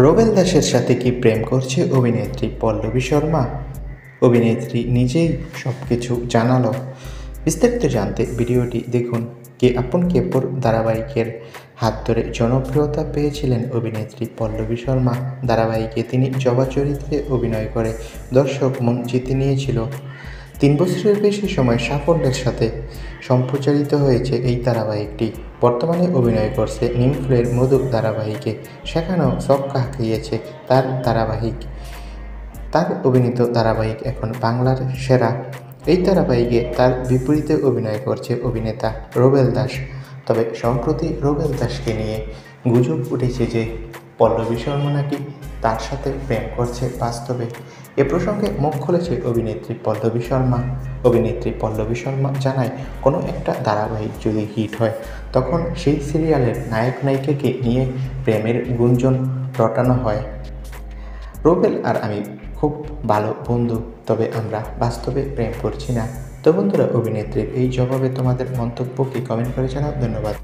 রোবেল দাসের সাথে কি প্রেম করছে অভিনেত্রী পল্লবী শর্মা? অভিনেত্রী নিজেই সবকিছু জানালো। বিস্তারিত জানতে ভিডিওটি দেখুন। কে আপন কে পর ধারাবাহিকের হাত ধরে জনপ্রিয়তা পেয়েছিলেন অভিনেত্রী পল্লবী শর্মা। ধারাবাহিকে তিনি জবা চরিত্রে অভিনয় করে দর্শক মন জিতে নিয়েছিল। 3 বছরের বেশি সময় সাফল্যের সাথে সম্প্রচারিত হয়েছে এই ধারাবাহিকটি। বর্তমানে অভিনয় করছে নিমফুলের মধু ধারাবাহিকে, সেখানেও ছক্কা হাঁকিয়েছে তার ধারাবাহিক। তার অভিনীত ধারাবাহিক এখন বাংলার সেরা। এই ধারাবাহিকে তার বিপরীতে অভিনয় করছে অভিনেতা রোবেল দাস। তবে সম্প্রতি রোবেল দাসকে নিয়ে গুজব উঠেছে যে পল্লবী শর্মা নাকি তার সাথে প্রেম করছে বাস্তবে। এ প্রসঙ্গে মুখ খুলেছে অভিনেত্রী পল্লবী শর্মা। অভিনেত্রী পল্লবী শর্মা জানায়, কোনো একটা ধারাবাহিক যদি হিট হয় তখন সেই সিরিয়ালের নায়ক নায়িকাকে নিয়ে প্রেমের গুঞ্জন রটানো হয়। রোবেল আর আমি খুব ভালো বন্ধু, তবে আমরা বাস্তবে প্রেম করছি না। তো বন্ধুরা, অভিনেত্রীর এই জবাবে তোমাদের মন্তব্য কি কমেন্ট করে জানাও। ধন্যবাদ।